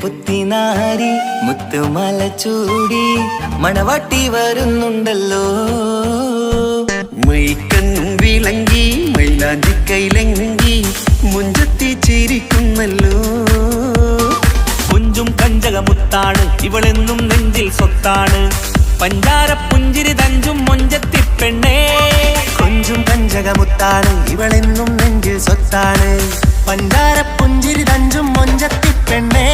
പുത്തിനാരി മുത്തുമല ചൂടി മണവാട്ടി വരുന്നുണ്ടല്ലോ. മൈക്കണ്ണും വിളങ്ങി മൈലാഞ്ചി കൈലങ്കി മുഞ്ചത്തി ചിരിക്കുന്നല്ലോ. കുഞ്ചും കഞ്ചകമുത്താണ് ഇവളെന്നും നെഞ്ചിൽ സ്വത്താണ്. പഞ്ചാര പുഞ്ചിരി തഞ്ചും മൊഞ്ചത്തി പെണ്ണേ. കൊഞ്ചും കഞ്ചകമുത്താണ് ഇവളെന്നും നെഞ്ചിൽ സ്വത്താണ്. പഞ്ചാര പുഞ്ചിരി തഞ്ചും മൊഞ്ചത്തി പെണ്ണേ.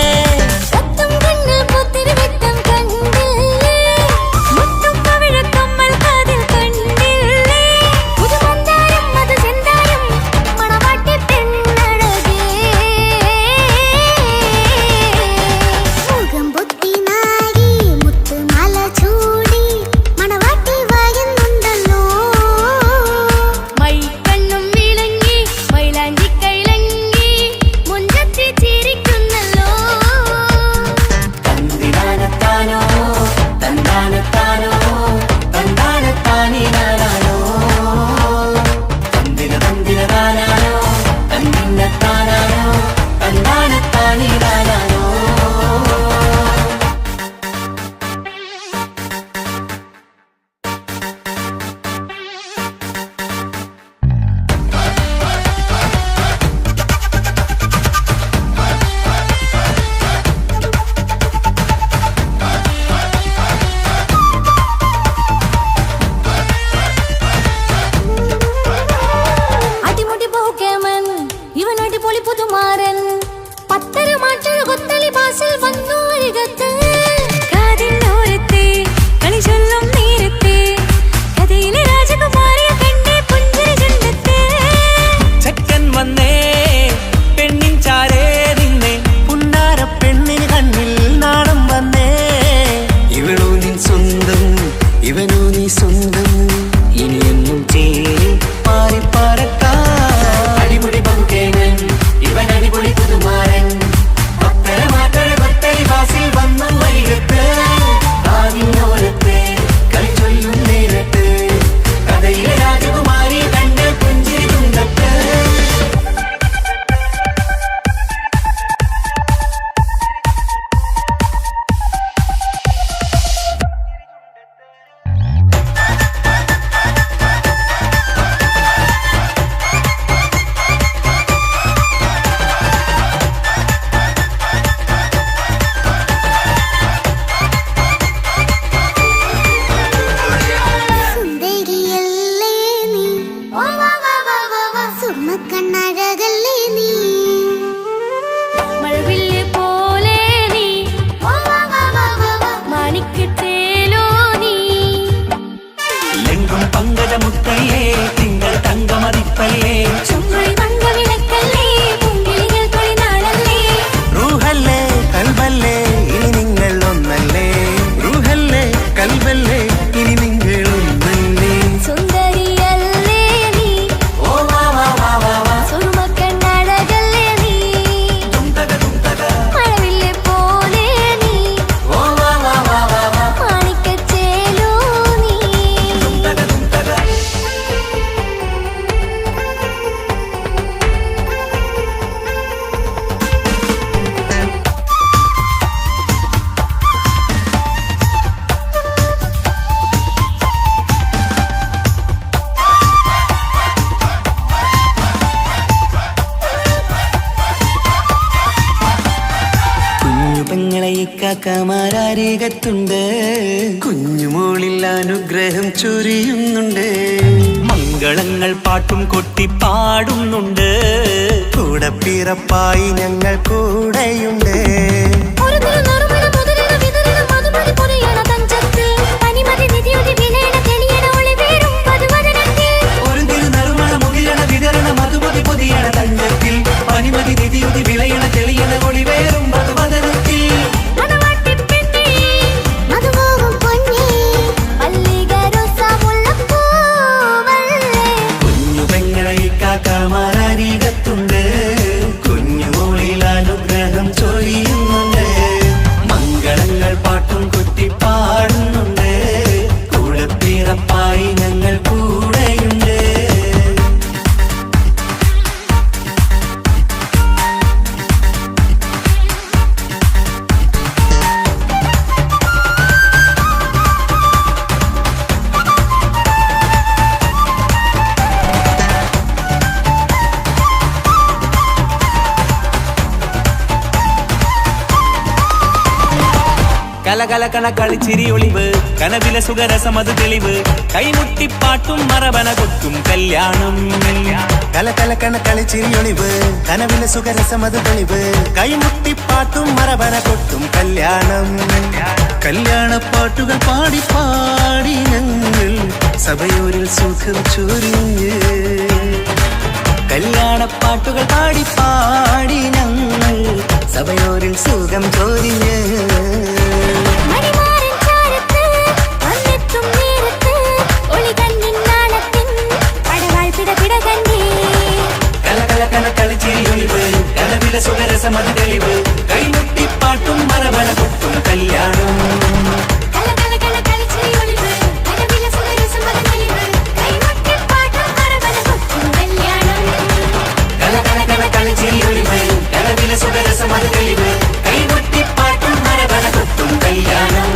കാക്കമാരരികത്തുണ്ട്. കുഞ്ഞുമോളിൽ അനുഗ്രഹം ചൊരിയുന്നുണ്ട്. മംഗളങ്ങൾ പാട്ടും കൊട്ടി പാടുന്നുണ്ട്. കൂടപ്പിറപ്പായി ഞങ്ങൾ കൂടെയുണ്ട്. മധുമതി പൊതിയണ തഞ്ചത്തിൽ പനിമതി നിധിയുതി വിളയണ തെളിയണ ഒളിവേറും കലകലകണ കളിച്ചിരി ഒളിവ് കനവിലെ സുഖരസമത് തെളിവ് കൈമുട്ടിപ്പാട്ടും മറവന കൊട്ടും കല്യാണം കലകലകണ കളിച്ചിരിയൊളിവ് കനവിലെ സുഖരസമത് തെളിവ് കൈമുട്ടിപ്പാട്ടും മറവന കൊട്ടും കല്യാണം കല്യാണപ്പാട്ടുകൾ പാടി പാടി ഞങ്ങൾ സഭയോരിൽ സുഖം ചൊരിഞ്ഞ് കല്യാണപ്പാട്ടുകൾ പാടി പാടി ഞങ്ങൾ സഭയോരിൽ സുഖം ചൊരിഞ്ഞ് കളിച്ചിരിയൊളിവ് കനവിലെ സുഖരസമത് തെളിവ് കൈമുട്ടിപ്പാട്ടും മറവന കൊട്ടും കല്യാണം കളിച്ചിരിയൊളിവ് കനവിലെ സുഖരസമത് തെളിവ് കൈമുട്ടിപ്പാട്ടും മറവന കൊട്ടും കല്യാണം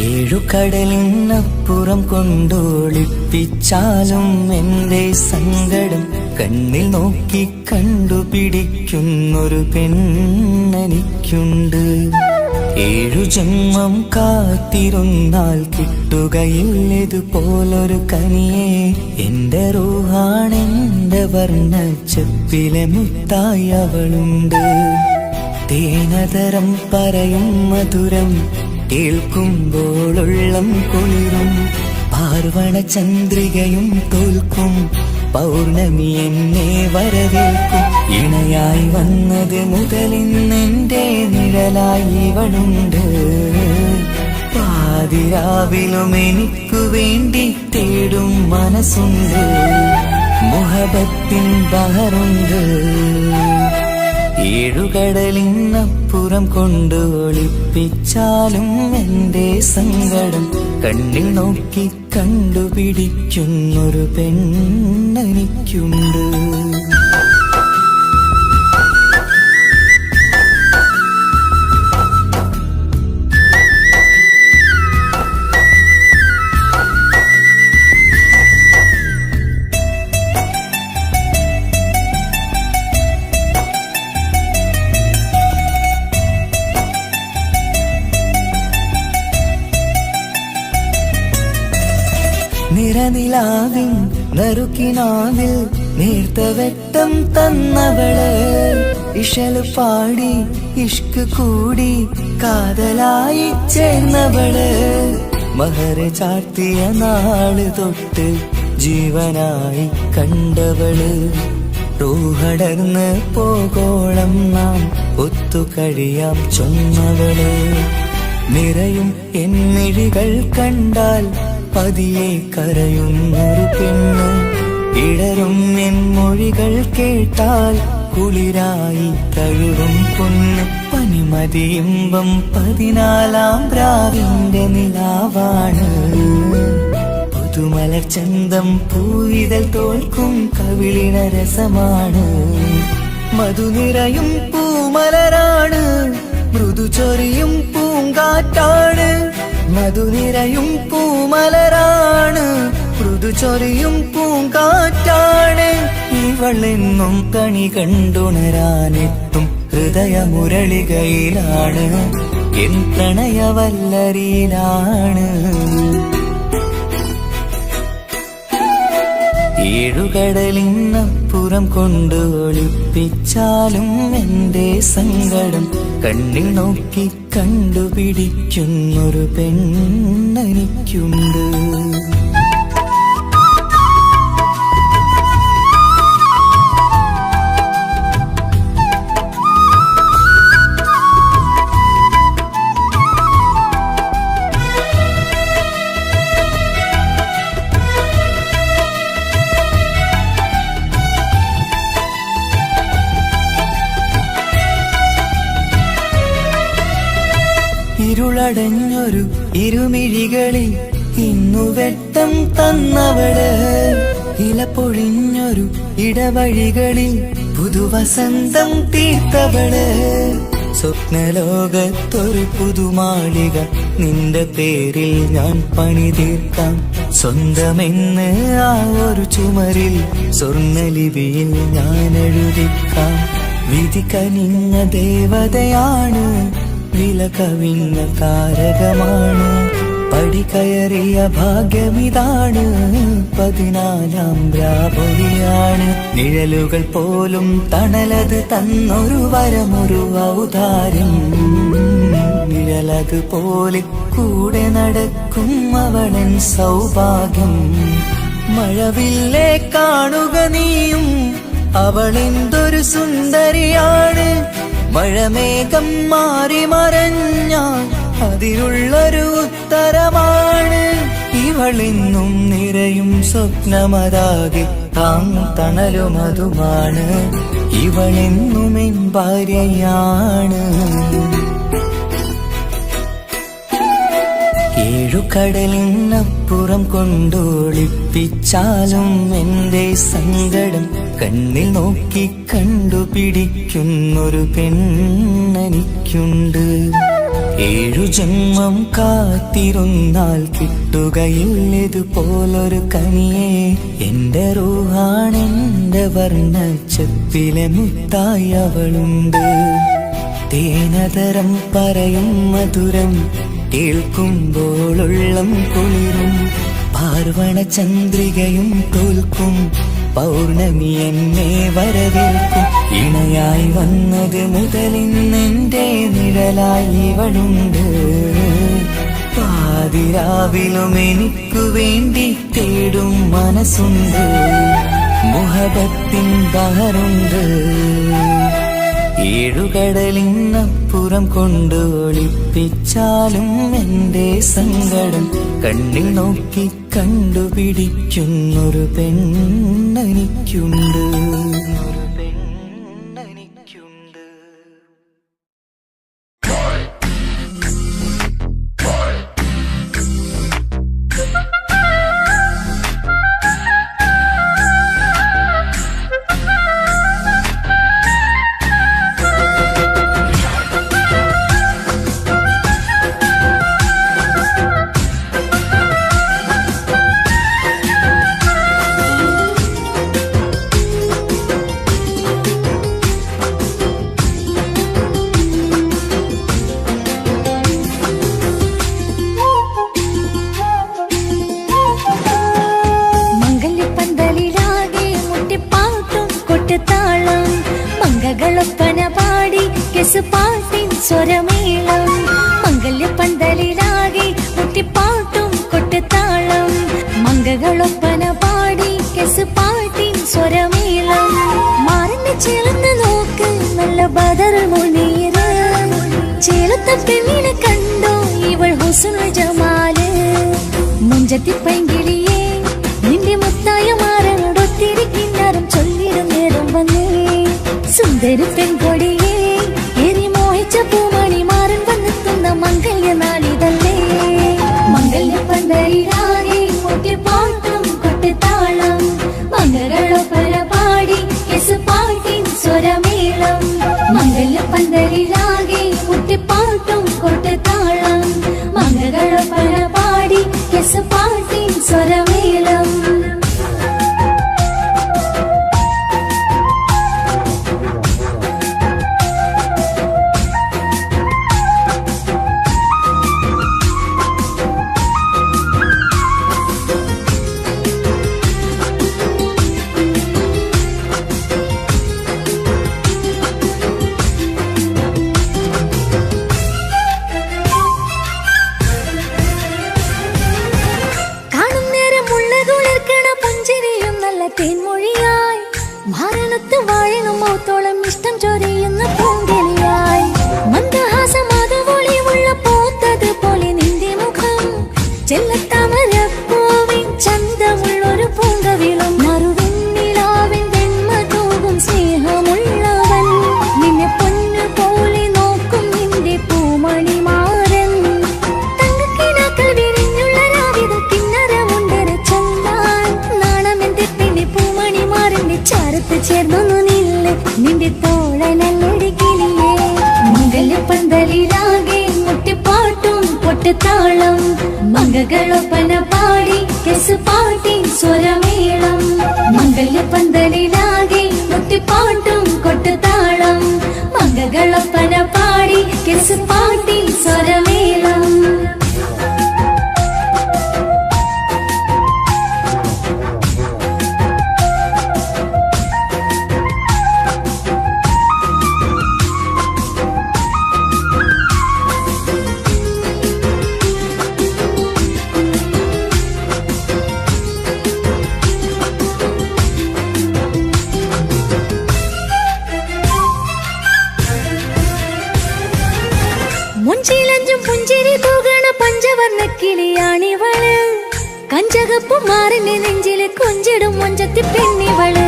ഏഴുകടലിനപ്പുറം കൊണ്ടോളിപ്പിച്ചാലും എന്റെ സങ്കടം കണ്ണിൽ നോക്കി കണ്ടുപിടിക്കുന്നൊരു പെണ്ണെനിക്കുണ്ട്. 7 ജന്മം കാത്തിരുന്നാൽ കിട്ടുകയില്ലതുപോലൊരു കനിയെ. എന്റെ റൂഹാണെന്റെ വർണ്ണച്ചെപ്പിലെ മുത്തായി അവളുണ്ട്. തേനതരം പറയും മധുരം കേൾക്കുമ്പോളുള്ളം കുളിരും. പാർവണ ചന്ദ്രികയും തോൽക്കും പൗർണമി എന്നെ വരവേൽക്കും. ഇണയായി വന്നത് മുതലിന്നെന്റെ നിഴലായി ഇവളുണ്ട്. പാതിരാവിലും എനിക്കു വേണ്ടി തേടും മനസ്സുണ്ട്. മുഹബത്തിൻ ബഹറുണ്ട്. 7 കടലിനപ്പുറം കൊണ്ട് ഒളിപ്പിച്ചാലും എന്റെ സങ്കടം കണ്ണിൽ നോക്കി കണ്ടുപിടിക്കുന്നൊരു പെണ്ണെനിക്കുണ്ട്. നിറനിലാവിൻ നറുക്കിനാവിൽ നേർത്ത വെട്ടം തന്നവള്. ഇഷല് പാടി ഇഷ്ക് കൂടി കാതലായി ചേർന്നവള്. മഹർ ചാർത്തിയ നാള് തൊട്ട് ജീവനായി കണ്ടവള്. റൂഹടർന്ന് പോകോളം നാം ഒത്തുകഴിയാം ചൊന്നവള്. നിറയും എന്നിഴികൾ കണ്ടാൽ പതിയെ കരയുന്നൊരു പെണ്ണ്. ഇടരും എൻ മൊഴികൾ കേട്ടാൽ കുളിരായി തഴുകും പൊന്ന്. പനിമതിയിമ്പം 14-ാം പ്രാവിന്റെ നിലാവാണ്. പുതുമലർ ചന്തം പൂവിതൽ തോൽക്കും കവിളിന രസമാണ്. മധുനിറയും പൂമലരാണ്. മൃദു ചൊരിയും പൂങ്കാറ്റാണ്. മധുനിറയും പൂമലരാണ്. മൃദു ചൊരിയും പൂങ്കാറ്റാണ്. ഇവളെന്നും കണി കണ്ടുണരാനെത്തും ഹൃദയമുരളികയിലാണ്. എൻ പ്രണയവല്ലരിയിലാണ്. ഏഴുകടലിനപ്പുറം കൊണ്ട് ഒളിപ്പിച്ചാലും എൻ്റെ സങ്കടം കണ്ണിൽ നോക്കി കണ്ടുപിടിക്കുന്നൊരു പെണ്ണെനിക്കുണ്ട്. ഇരുളടഞ്ഞൊരു ഇരുമിഴികളിൽ ഇന്നു വെട്ടം തന്നവള്, ഇലപ്പൊഴിഞ്ഞൊരു ഇടവഴികളിൽ പുതുവസന്തം തീർത്തവള്. സ്വപ്നലോകത്തൊരു പുതുമാളിക നിന്റെ പേരിൽ ഞാൻ പണി തീർക്കാം. സ്വന്തമെന്ന് ആ ഒരു ചുമരിൽ സ്വർണ്ണലിപിയിൽ ഞാൻ എഴുതിക്കാം. വിധി കനിഞ്ഞ ദേവതയാണ്, വില കവിഞ്ഞ താരകമാണ്. പടികയറിയ ഭാഗ്യമിതാണ്, 14ാം രാപൊലിയാണ്. നിഴലുകൾ പോലും തണലത് തന്നൊരു വരമൊരു ഔദാര്യം. നിഴലത് പോലെ കൂടെ നടക്കും അവളൻ സൗഭാഗ്യം. മഴവില്ലേ കാണുക നീയും, അവളെന്തൊരു സുന്ദരിയാണ്. മഴമേഘം മാറി മറഞ്ഞാൽ അതിലുള്ളൊരു ഉത്തരമാണ്. ഇവളിന്നും നിറയും സ്വപ്നമതാകെ താങ്ങും തണലുമതുമാണ്. ഇവളെന്നും എൻ ഭാര്യയാണ്. ഏഴുകടലിനപ്പുറം കൊണ്ടൊളിപ്പിച്ചാലും എൻ്റെ സങ്കടം കണ്ണിൽ നോക്കി കണ്ടുപിടിക്കുന്നൊരു പെണ്ണെനിക്കുണ്ട്. 7 ജന്മം കാത്തിരുന്നാൽ കിട്ടുകയില്ലതുപോലൊരു കനിയെ. എൻ്റെ റൂഹാണെൻ്റെ വർണ്ണച്ചപ്പിലെ മുത്തായി അവളുണ്ട്. തേനതരം പറയും മധുരം കേൾക്കുമ്പോളുള്ളം കുളിരും. പാർവണ ചന്ദ്രികയും തോൽക്കും, പൗർണമി എന്നെ വരവേൽക്കും. ഇണയായി വന്നത് മുതലിന്നെൻ്റെ നിഴലായി ഇവളുണ്ട്. പാതിരാവിലും എനിക്കു വേണ്ടി തേടും മനസ്സുണ്ട്. മുഹബത്തിൻ ബഹറുണ്ട്. ഏഴുകടലിനപ്പുറം കൊണ്ട് ഒളിപ്പിച്ചാലും എൻ്റെ സങ്കടം കണ്ണിൽ നോക്കി കണ്ടുപിടിക്കുന്നൊരു പെണ്ണെനിക്കുണ്ട്. മംഗളൊപ്പന പാടി കെസുപാട്ടിൻ സ്വരമേളം. മംഗല്യപ്പന്തലിലാകെ മുട്ടിപ്പാട്ടും കൊട്ടുതാളം. മംഗളൊപ്പന പാടി കെസുപാട്ടിൻ സ്വരമേളം. മാറിന്റെ ചേർന്ന് നോക്ക് നല്ല ബദർ മുനീറ്. ചേലത്ത പെണ്ണിനെ കണ്ടോ ഇവൾ ഹുസ്നുൽ ജമാല്. മുഞ്ചത്തി പൈങ്കിളിയെ നിന്റെ മുത്തായ മാറനോടൊത്തിരി കിന്നാരം ചൊല്ലിടും നേരം വന്നേ. സുന്ദരി പെൺകൊടിയെ എരി മോഹിച്ച പൂമണി മാറൻ വന്നെത്തുന്ന മംഗല്യ നാളിതല്ലേ. മംഗല്യപ്പന്തലിലാകെ മുട്ടിപ്പാട്ടും കൊട്ടുതാളം. മംഗളൊപ്പന പാടി കെസുപാട്ടിൻ സ്വരമേളം. മംഗല്യപ്പന്തലിലാകെ മുട്ടിപ്പാട്ടും കൊട്ടുതാളം. മംഗളൊപ്പന പാടി കെസുപാട്ടിൻ തേൻമൊഴിയായി ഭാരണത്ത് വാഴണം മൗത്തോളം ഇഷ്ടം ചൊരിയുന്ന പൂങ്കിളിയായി മന്ദഹാസമാതവൊളിവുള്ള പൂത്തത് പോലെ നിന്റെ മുഖം ചെല്ലത്താമരപ്പൂവിൻ ചന്തമുള്ളൊരു പൂങ്കവിളും മറുവിന്നിലാവിൻ വെണ്മ തൂകും സ്നേഹമുള്ളവൻ നിന്നെ പൊന്നു പോലെ നോക്കും നിന്റെ പൂമണിമാരൻ തങ്കക്കിനാക്കൾ വിരിഞ്ഞുള്ള രാവിത കിന്നരമുണ്ടര ചന്താൻ നാണമെന്റെ പിന്നെ പൂമണിമാരന്റെ ചാരത്ത് ചേർന്നു നില്ല് നിന്റെ തോളനല്ലൊടിക്കിളിയേ മംഗല്യപ്പന്തലിലാകെ മുട്ടിപ്പാട്ടും പൊട്ടുതാളം മംഗകളൊപ്പന പാടി കെസ് പാട്ടി സ്വരമേളം മംഗല്യപ്പന്തലിലാകെ മുട്ടിപ്പാട്ടും കൊട്ടുതാളം മംഗകളൊപ്പന പാടി കെസ് പാട്ടി സ്വരമേളം മുഞ്ചിലഞ്ചും പുഞ്ചിരി തൂകണ പഞ്ചവർണ്ണ കിളിയാണിവള് കഞ്ചകപ്പു മാറിന്റെ നെഞ്ചില് കൊഞ്ചിടും മൊഞ്ചത്തി പെണ്ണിവള്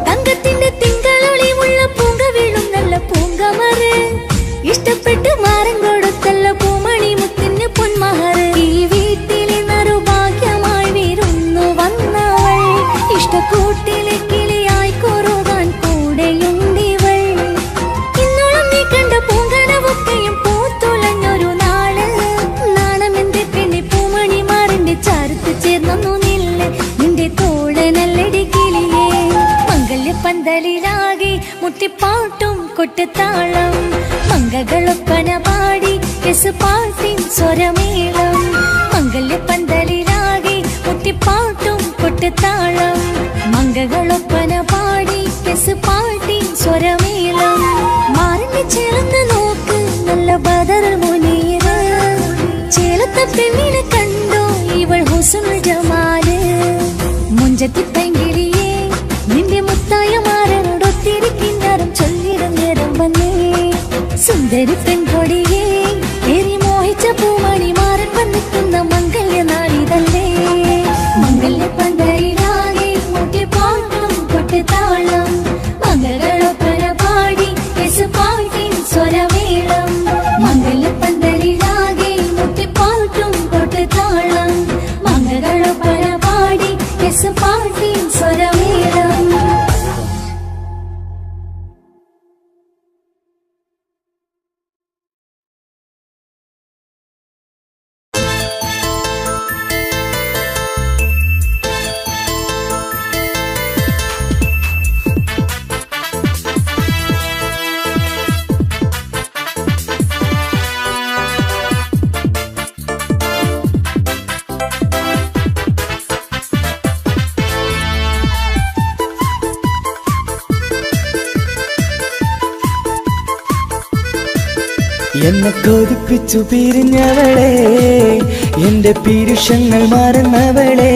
തങ്കത്തിന്റെ തിങ്കളൊളിമുള്ള പൂങ്ക വീഴും നല്ല പൂങ്കമറ് ഇഷ്ടപ്പെട്ട് മാറൻ കൊടുത്തല്ല പൂമണി മുത്തിന് പൊന്മഹറ് ഈ വീട്ടിലെ നറുഭാഗ്യമായി വിരുന്നു വന്നവൾ ഇഷ്ടക്കൂട്ടിലെ കിളിയായി കൊറുവാൻ കൂടെയുണ്ടിവൾ ഇന്നോളം നീ കണ്ട പൂങ്കനവൊക്കെയും പൂത്തുലഞ്ഞൊരു നാള് നാണമെന്റെ പിന്നെ പൂമണിമാറിന്റെ ചാരത്ത് ചേർന്നു നില്ല് നിന്റെ തോളനല്ലടി കിളിയേ മംഗല്യപ്പന്തലിലാകെ മുട്ടിപ്പാട്ടും കൊട്ടുതാളം മംഗകളൊപ്പന പാടി കെസ് പാട്ടിൻ സ്വരമേളം മംഗല്യപ്പന്തലിലാകെ മുട്ടിപ്പാട്ടും കൊട്ടുതാളം മംഗകളൊപ്പന പാടി കെസ് പാട്ടിൻ സ്വരമേളം മാറിന് ചേർന്ന് നോക്ക് നല്ല ബദർ മുനീറ് ചേലത്തെ പെണ്ണിനെ കണ്ടോ ഇവൾ ഹുസ്നുൽ ജമാല് മുഞ്ചത്തി പൈങ്കിളിയേ നിന്റെ മുത്തായ മാറനോടൊത്തിരി കിന്നാരം ചൊല്ലിടും നേരം വന്നേ സുന്ദരി പെൺകൊടിയേ ഏറി മോഹിച്ച പൂമണി മാറൻ വന്നിക്കുന്ന മംഗല്യ നാളിതല്ലേ മംഗല്യപ്പന്തലിലാകെ മുട്ടിപ്പാട്ടും കൊട്ടുതാളം മംഗളൊപ്പന പാടി കെസ് പാട്ടിൻ സ്വരമേളം മംഗല്യപ്പന്തലിലാകെ മുട്ടിപ്പാട്ടും കൊട്ടുതാളം മംഗളൊപ്പന പാടി കെസ് പാട്ടിൻ സ്വരമേളം എന്നെ കൊതിപ്പിച്ചു പിരിഞ്ഞവളെ എന്റെ പീരുഷങ്ങൾ മറന്നവളെ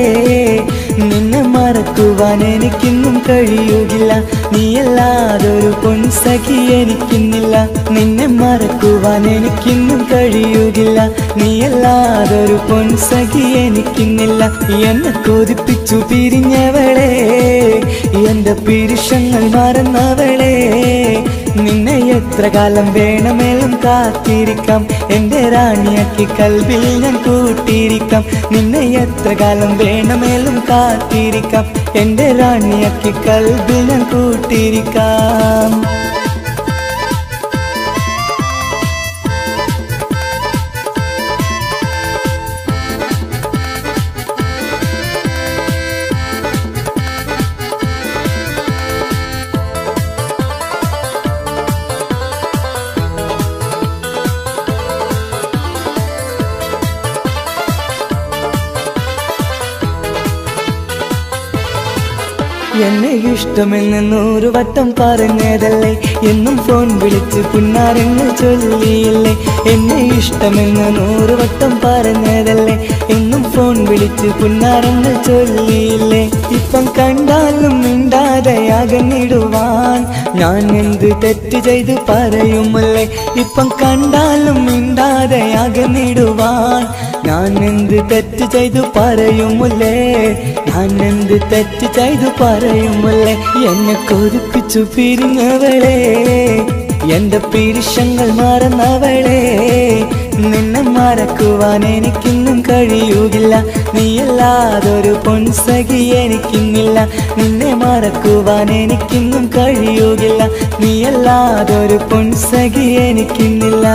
നിന്നെ മറക്കുവാൻ എനിക്കിന്നും കഴിയുകില്ല നീയല്ലാതൊരു പൊൻസഖി എനിക്കിന്നില്ല നിന്നെ മറക്കുവാൻ എനിക്കിന്നും കഴിയുകില്ല നീയല്ലാതൊരു പൊൻസഖി എനിക്കിന്നില്ല എന്നെ കൊതിപ്പിച്ചു പിരിഞ്ഞവളെ എന്റെ പീരുഷങ്ങൾ മറന്നവളെ നിന്നെ എത്ര കാലം വേണമെങ്കിലും കാത്തിരിക്കാം എന്റെ റാണിയാക്കി കൽവിൽ ഞാൻ കൂട്ടിയിരിക്കാം നിന്നെ എത്ര കാലം വേണമെങ്കിലും കാത്തിരിക്കാം എന്റെ റാണിയാക്കി കൽവിൽ ഞാൻ കൂട്ടിയിരിക്കാം എന്നെ ഇഷ്ടമെന്ന് 100 വട്ടം പറഞ്ഞതല്ലേ, എന്നും ഫോൺ വിളിച്ച് പുന്നാരെന്ന് ചൊല്ലിയില്ലേ. എന്നെ ഇഷ്ടമെന്ന് 100 വട്ടം പറഞ്ഞതല്ലേ, എന്നും ഫോൺ വിളിച്ച് പുന്നാരെന്ന് ചൊല്ലിയില്ലേ. ഇപ്പം കണ്ടാലും മിണ്ടാതെ അകന്നിടുവാൻ ഞാൻ എന്ത് തെറ്റ് ചെയ്ത് പറയുമല്ലേ. ഇപ്പം കണ്ടാലും മിണ്ടാതെ അകന്നിടുവാൻ ഞാൻ എന്ത് തെറ്റ് ചെയ്തു പറയുമല്ലേ. ഞാൻ എന്ത് തെറ്റ് ചെയ്തു പറയുമല്ലേ. എന്നെ കൊതിപ്പിച്ചു പിരിഞ്ഞവളെ, എന്റെ പിരിശങ്ങൾ മറന്നവളെ. നിന്നെ മറക്കുവാൻ എനിക്കിന്നും കഴിയുകില്ല, നീയല്ലാതൊരു പൊൻസഖി എനിക്കിന്നില്ല. നിന്നെ മറക്കുവാൻ എനിക്കിന്നും കഴിയുകില്ല, നീയല്ലാതൊരു പൊൻസഖി എനിക്കിന്നില്ല.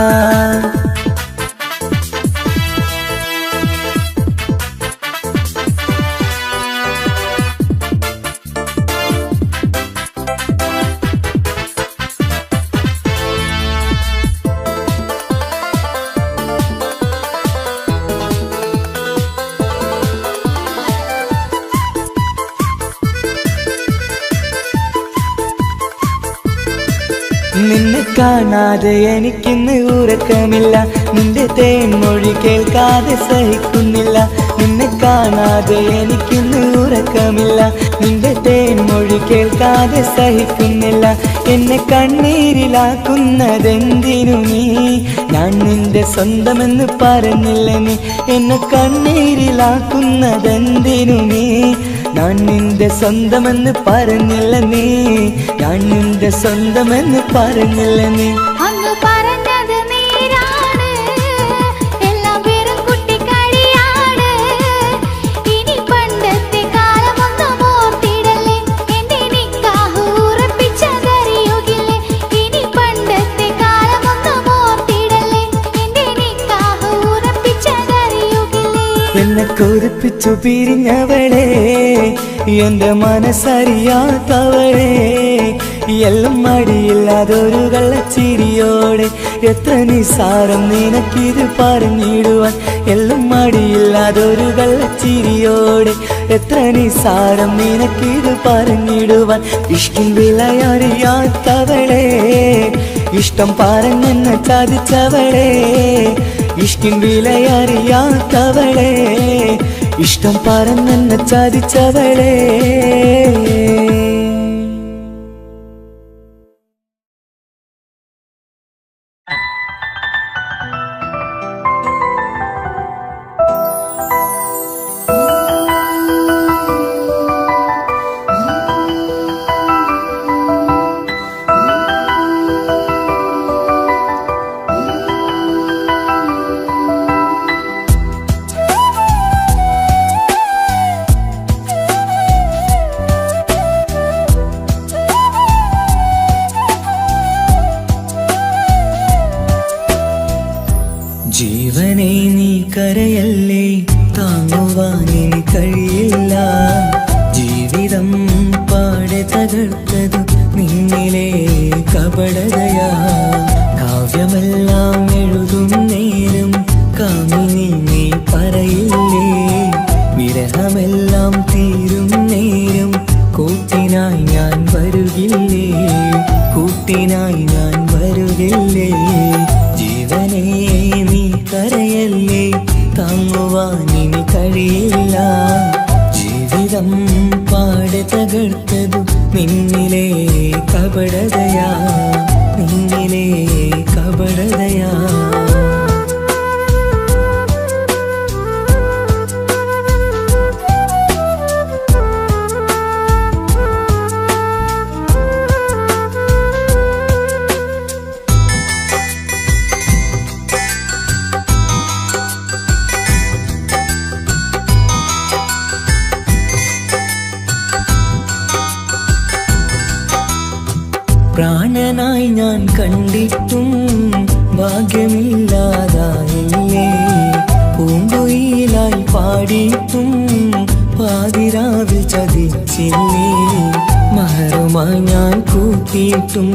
നിന്നെ കാണാതെ എനിക്കിന്ന് ഉറക്കമില്ല, നിന്റെ തേൻമൊഴി കേൾക്കാതെ സഹിക്കുന്നില്ല. നിന്നെ കാണാതെ എനിക്കിന്ന് ഉറക്കമില്ല, നിന്റെ തേൻമൊഴി കേൾക്കാതെ സഹിക്കുന്നില്ല. എന്നെ കണ്ണീരിലാക്കുന്നതെന്തിനു നീ, ഞാൻ നിന്റെ സ്വന്തമെന്ന് പറഞ്ഞില്ല നീ. എന്നെ കണ്ണീരിലാക്കുന്നതെന്തിനു നീ, ഞാൻ നിന്റെ സ്വന്തമെന്ന് പറഞ്ഞില്ല നീ. ഞാൻ നിന്റെ സ്വന്തമെന്ന് പറഞ്ഞില്ല നീ. അങ്ങ് പറഞ്ഞത് നേരാണ്, എല്ലാം വെറും കുട്ടിക്കളിയാണ്. ഇനി പണ്ടത്തെ കാലമൊന്നും ഓർത്തിടല്ലേ, എന്റെ നിക്കാഹ് ഉറപ്പിച്ചതറിയുകില്ലേ. ഇനി പണ്ടത്തെ കാലമൊന്നും ഓർത്തിടല്ലേ, എന്റെ നിക്കാഹ് ഉറപ്പിച്ചതറിയുകില്ലേ. എന്നെ കൊതിപ്പിച്ചു പിരിഞ്ഞവളെ, എന്റെ മനസ്സറിയാത്തവളെ. എല്ലാം മടിയില്ലാതൊരു കള്ളച്ചിരിയോടെ, എത്ര നിസാരം നിനക്കിത് പറഞ്ഞിടുവാൻ. എല്ലാം മടിയില്ലാതൊരു കള്ളച്ചിരിയോടെ, എത്ര നിസാരം നിനക്കിത് പറഞ്ഞിടുവാൻ. ഇഷ്കിൻ വിലയറിയാത്തവളെ, ഇഷ്ടം പറഞ്ഞെന്നെ ചതിച്ചവളെ. ഇഷ്കിൻ വിലയറിയാത്തവളെ, ഇഷ്ടം പറഞ്ഞെന്നെ ചതിച്ചവളെ. ജീവനെ നീ കരയല്ലേ, താങ്ങുവാനിനി കഴിയില്ല. ജീവിതം പാടെ തകർത്തതു നിന്നിലെ കപടതയാ. കാവ്യമെല്ലാം എഴുതും നേരം കാമിനി നീ പറയില്ലേ. വിരഹമെല്ലാം തീരും നേരം കൂട്ടിനായി ഞാൻ വരുകില്ലേ, കൂട്ടിനായി ഞാൻ വരുകില്ലേ. ജീവനെ നീ കരയല്ലേ, താങ്ങുവാനിനി കഴിയില്ല. ജീവിതം പാടെ തകർത്തതു നിന്നിലെ കപടതയാ, നിന്നിലെ കപടതയാ. പ്രാണനായി ഞാൻ കണ്ടിട്ടും ഭാഗ്യമില്ലാതായില്ലേ. പൂങ്കുയിലായി പാടിയിട്ടും പാതിരാവിൽ ചതിച്ചില്ലേ. മഹറുമായി ഞാൻ കൂട്ടിയിട്ടും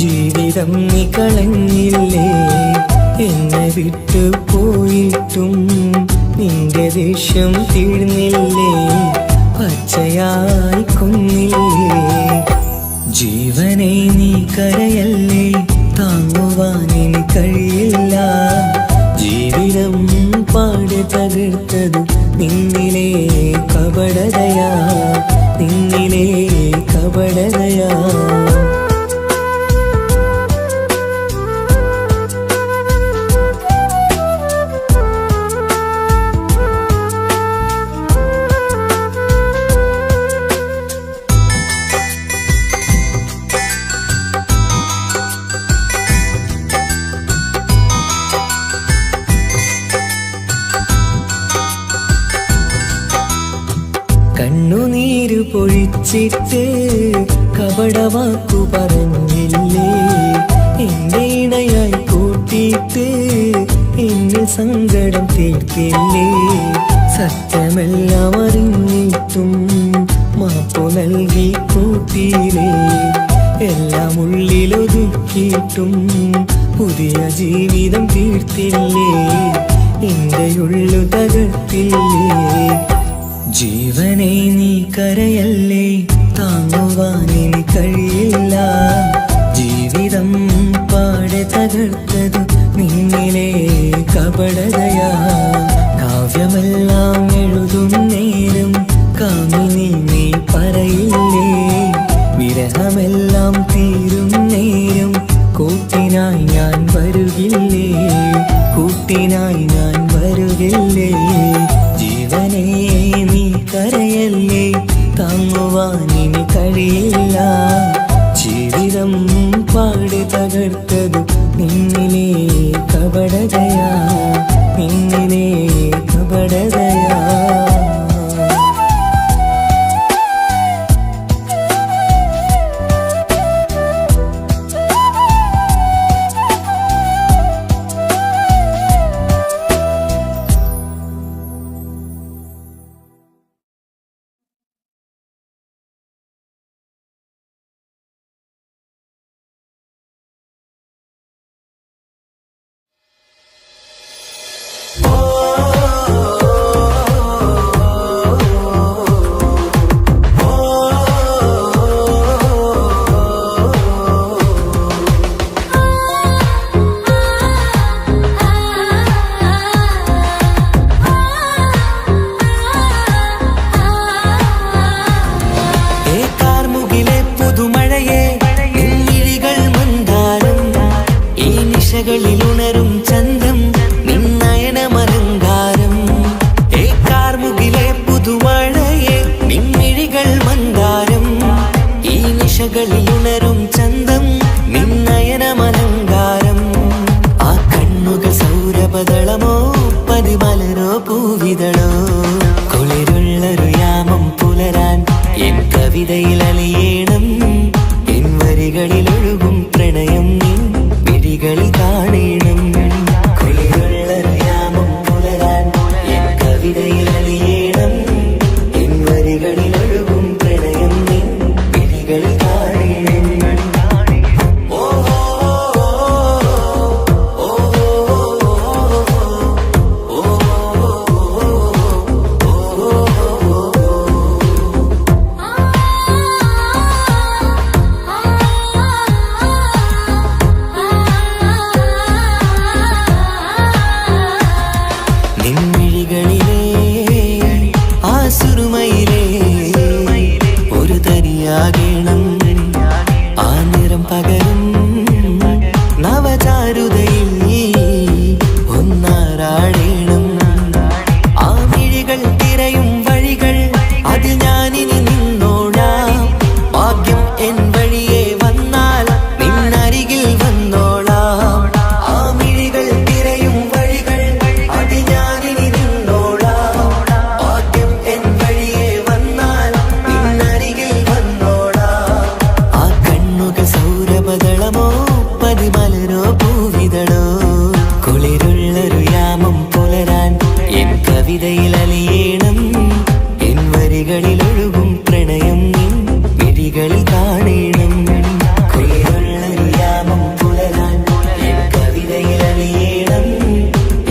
ജീവിതം നീ കളഞ്ഞില്ലേ. എന്നെ വിട്ടു പോയിട്ടും നിന്റെ ദേഷ്യം തീർന്നില്ലേ. പച്ചയായി കൊന്നില്ലേ. ജീവനെ നീ കരയല്ലേ, താങ്ങുവാനിനി കഴിയില്ല. ജീവിതം പാടെ തകർത്തത് നിന്നിലെ കപടതയാ, നിന്നിലെ കപടതയാ. കണ്ണുനീര് പൊഴിച്ചിട്ട് കപടവാക്കു പറഞ്ഞില്ലേ. എന്റെ ഇണയായി കൂട്ടിയിട്ട് എന്നിൽ സങ്കടം തീർക്കില്ലേ. സത്യമെല്ലാം അറിഞ്ഞിട്ടും മാപ്പു നൽകി കൂട്ടിയില്ലേ. എല്ലാം ഉള്ളിലൊതുക്കിയിട്ടും പുതിയ ജീവിതം തീർത്തില്ലേ. എന്റെ ഉള്ളു തകർത്തില്ലേ. ജീവനെ നീ കരയല്ലേ, താങ്ങുവാനിനി കഴിയില്ല. ജീവിതം പാടെ തകർത്തത് നിന്നിലെ കപടതയാ. കാവ്യമെല്ലാം എഴുതും നേരം കാമിനി നീ പറയില്ലേ. വിരഹമെല്ലാം തീരും നേരം കൂട്ടിനായി ഞാൻ വരുകില്ലേ, കൂട്ടിനായി ഞാൻ വരുകില്ലേ. ജീവനെ നീ കരയല്ലേ, താങ്ങുവാനിനി കഴിയില്ല. ജീവിതം പാടെ തകർത്തത് നിന്നിലെ കപടതയാ, നിന്നിലെ കപടതയാ. ഉണരും ചന്തം നിന്നയനമലങ്കാരം. കാർമുകിലെ പുതുമഴയെ നിൻമിഴികൾ മന്ദാരം. ഈ നിശകളിൽ ഉണരും ചന്തം നിന്നയനമലങ്കാരം. ആ കണ്ണുകൾ സൗരഭദളമോ പതിമലരോ പൂവിതളോ. കുളിരുള്ളൊരു യാമം പുലരാൻ എൻ കവിതയിൽ അലിയേണം. എൻ വരികളിൽ ഒഴുകും പ്രണയം നിൻ മിഴികളിൽ കാണണം. കുളിരുള്ളൊരു യാമം പുലരാൻ എൻ കവിതയിൽ അലിയേണം. എൻ വരികളിൽ ഒഴുകും പ്രണയം നിൻ മിഴികളിൽ കാണണം. നിൻമിഴികളിലെ ആ സുറുമയിലെ ഒരു തരിയാകണം. ആ നിറം പകരും നവചാരുതയിൽ ഒന്നാറാടേണം. ആ മിഴികൾ തിരയും വഴികൾ അതിൽ ഞാനിനി നിന്നോളാം. ഭാഗ്യം എൻ വഴിയെ വന്നാൽ നിന്നരികിൽ വന്നോളാം. ആ മിഴികൾ തിരയും വഴികൾ അതിൽ ഞാനിനി നിന്നോളാം. ഭാഗ്യം എൻ വഴിയെ വന്നാൽ നിന്നരികിൽ വന്നോളാം. ആ കണ്ണുകൾ സൗരഭദളമോ പതിമലരോ പൂവിതളോ. കുളിരുള്ളൊരു യാമം പുലരാൻ എൻ കവിതയിൽ അലിയേണം. എൻ വരികളിൽ ഒഴുകും പ്രണയം നിൻ മിഴികളിൽ കാണണം. കുളിരുള്ളൊരു യാമം പുലരാൻ എൻ കവിതയിൽ അലിയേണം.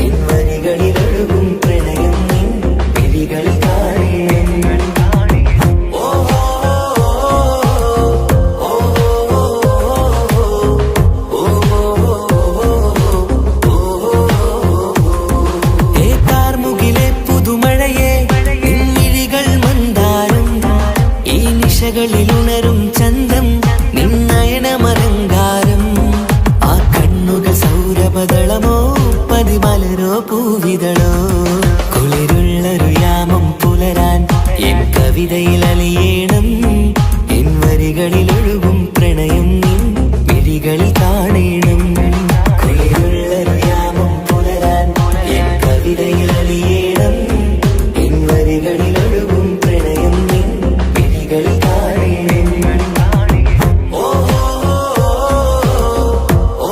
എൻ വരികളിൽ ഒഴുകും പ്രണയം നിൻ മിഴികളിൽ കാണണം. ഉള്ളിലുണരും ചന്തം നിന്നയനമലങ്കാരം ആ കണ്ണുകൾ സൗരഭദളമോ പതിമലരോ പൂവിതളോ കുളിരുള്ളൊരു യാമം പുലരാൻ എൻ കവിതയിൽ അലിയേണം എൻ വരികളിൽ ഒഴുകും പ്രണയം നിൻ മിഴികളിൽ കാണേണം കുളിരുള്ളൊരു യാമം പുലരാൻ എൻ കവിതയിൽ അലിയേണം എൻ വരികളിൽ ഒഴുകും പ്രണയം നിൻ മിഴികളിൽ കാണേണം ഓ ഓ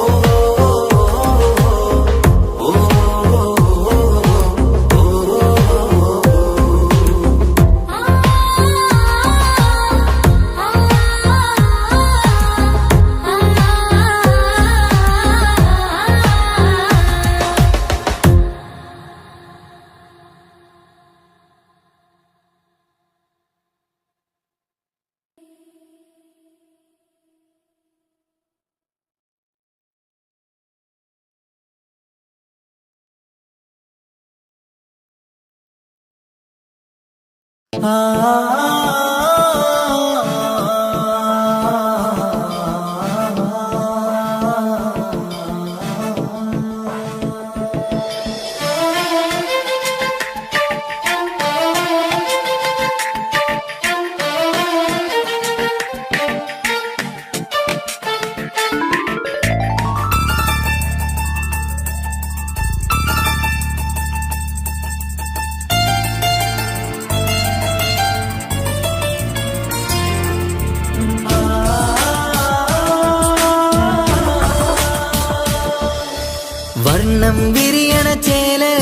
വർണ്ണം വിരിയണ ചേല്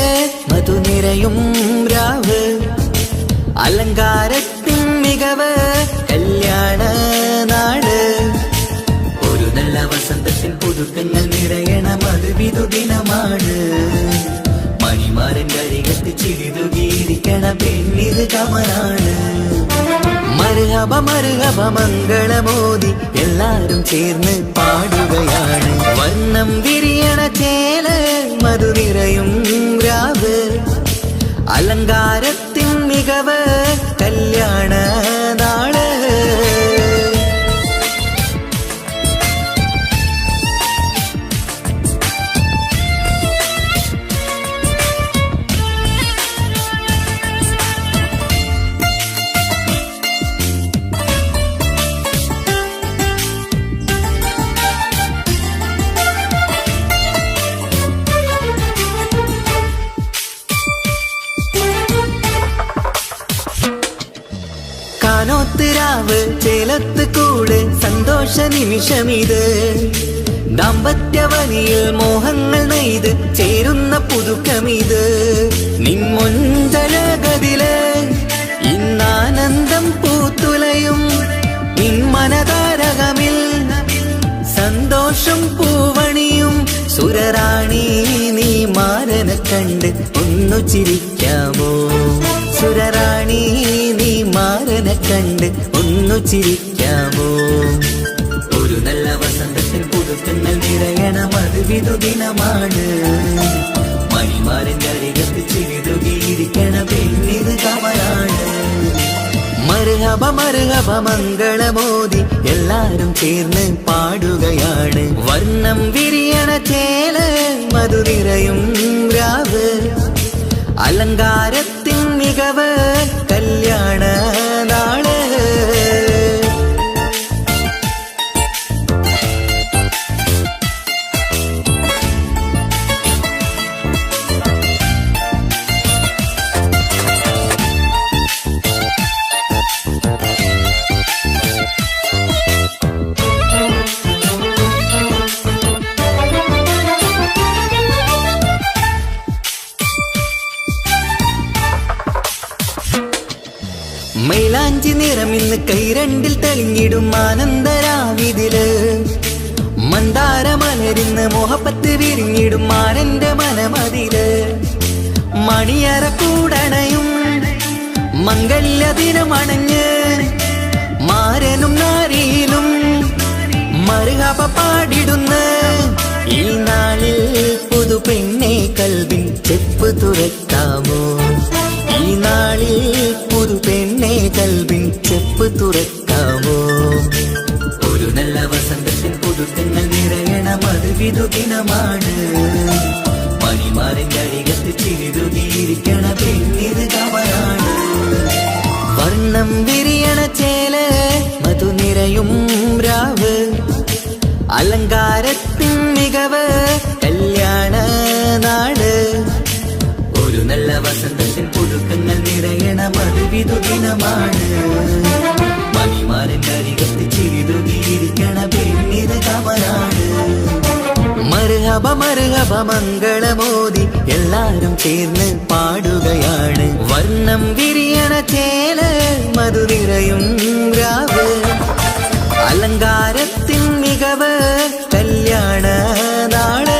മധുനിരയും രാവ് അലങ്കാരത്തിൻ മികവ് കല്യാണ നാട് ഒരു നല്ല വസന്തത്തിൽ പുതുക്കങ്ങൾ നിറയണ മധുവിധു ദിനമാണ് മണിമാരൻ്റെ അരികത്ത് ചിരിതുകീരിക്കണ പെണ്ണിത് കമലാണ് മർഹബ മർഹബ മംഗളമോദി എല്ലാരും ചേർന്ന് പാടുകയാണ് വർണ്ണം വിരിയണ ചേല് മധുനിരയും രാവ് അലങ്കാരത്തിൻ മികവ് കല്യാണ നാള് കാനോത്തിരാവ് ചേലത്ത് കൂട് സന്തോഷ നിമിഷമിത് ദാമ്പത്യവനിയിൽ മോഹങ്ങൾ നെയ്ത് ചേരുന്ന പുതുക്കമിത് നിൻമൊഞ്ചലകതില് ഇന്നാനന്ദം പൂത്തുലയും നിൻ മനതാരകമിൽ സന്തോഷം പൂവണിയും സുരറാണി നീ മാരനെ കണ്ട് ഒന്നു ചിരിക്കാമോ സുരറാണി നീ മാരനെ കണ്ട് ഒന്നു ചിരിക്കാമോ ഒരു നല്ല വസന്തത്തിൽ പുതുക്കങ്ങൾ നിറയണ മധുവിധു ദിനമാണ് മണിമാരൻ്റെ അരികത്ത് ചിരിതുകീരിക്കണ പെണ്ണിത് കമലാണ് മർഹബ മർഹബ മംഗളമോദി എല്ലാരും ചേർന്ന് പാടുകയാണ് വർണ്ണം വിരിയണ ചേല് മധുനിരയും രാവ് അലങ്കാരത്തിൻ മികവ് കല്യാണ നാള് മൈലാഞ്ചി നിറമിന്ന് കൈരണ്ടിൽ തെളിഞ്ഞിടും ആനന്ദരാവിതില് മന്ദാരമലരിന്ന് മോഹപ്പത്ത് വിരിഞ്ഞിടും മാനന്റെ മനമതില് മണിയറ കൂടണയും മംഗല്യ ദിനമണഞ്ഞ് മാരനും നാരിയിലും മർഹബ പാടിടുന്ന ഈ നാളിൽ പുതു പെണ്ണെ കൽവിൻ ചെപ്പ് തുറക്കാമോ ഈ നാളിൽ പുതു പെണ്ണെ കൽവിൻ ചെപ്പ് തുറക്കാമോ മധുവിധുദിനമാണ് മണിമാറിന്റെ അരികത്ത് ചിരിതുകിയിരിക്കണ പെണ്ണിത് കമലാണ് വർണ്ണം വിരിയണ ചേല മധു നിറയും രാവ് അലങ്കാരത്തിൻ മികവ് കല്യാണ നാട് ഒരു നല്ല വസന്തത്തിൽ പുതുക്കങ്ങൾ നിറയണ മധുവിധുദിനമാണ് മണിമാറിന്റെ അരികത്ത് ചിരിതുകിയിരിക്കണ പെണ്ണിത് കമലാണ് മർഹബ മർഹബ മംഗളമോദി എല്ലാരും ചേർന്ന് പാടുകയാണ് വർണ്ണം വിരിയണ ചേല മധുനിറയും രാവ് അലങ്കാരത്തിൻ മികവ് കല്യാണ നാട്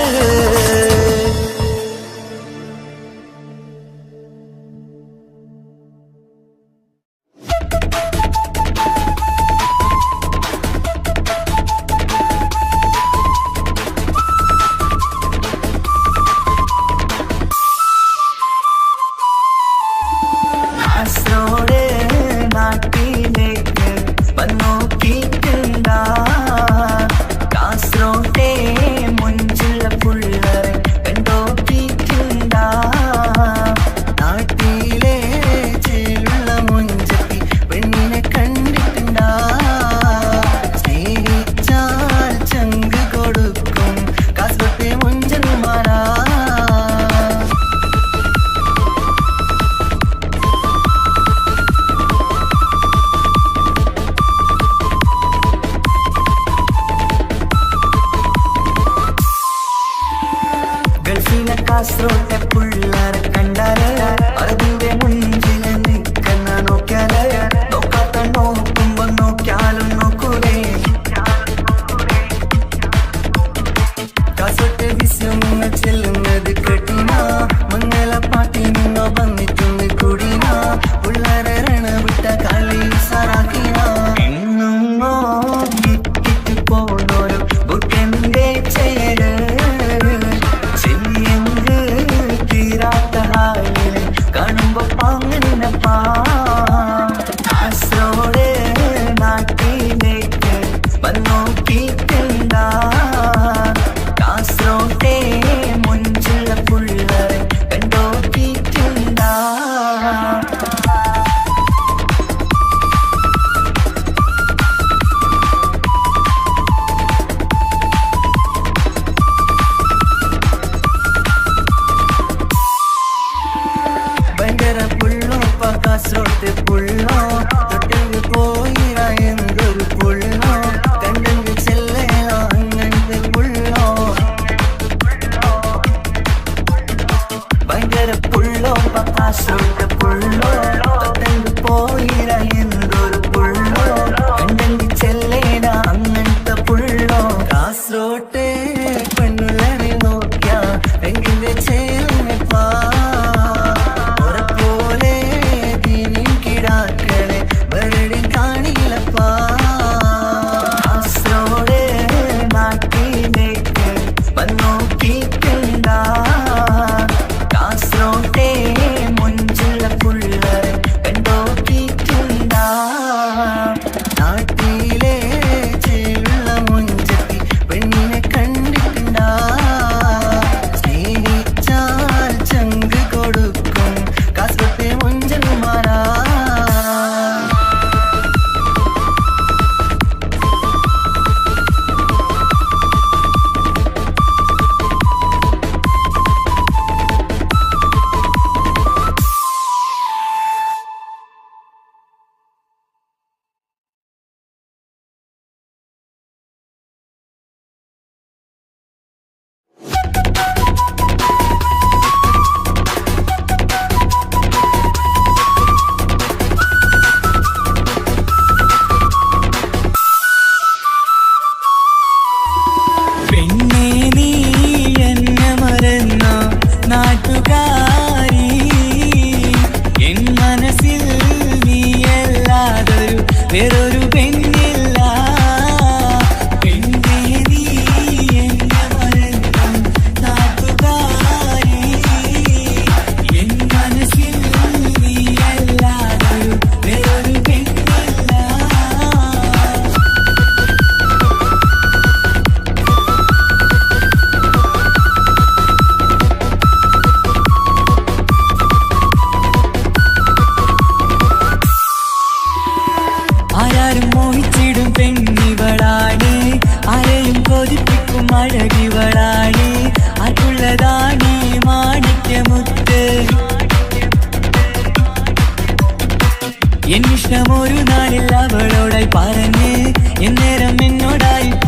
കാസർഗോഡ് നാട്ടിലേക്ക് വന്നോക്കിയിട്ടുണ്ടാ കാസർഗോട്ടെ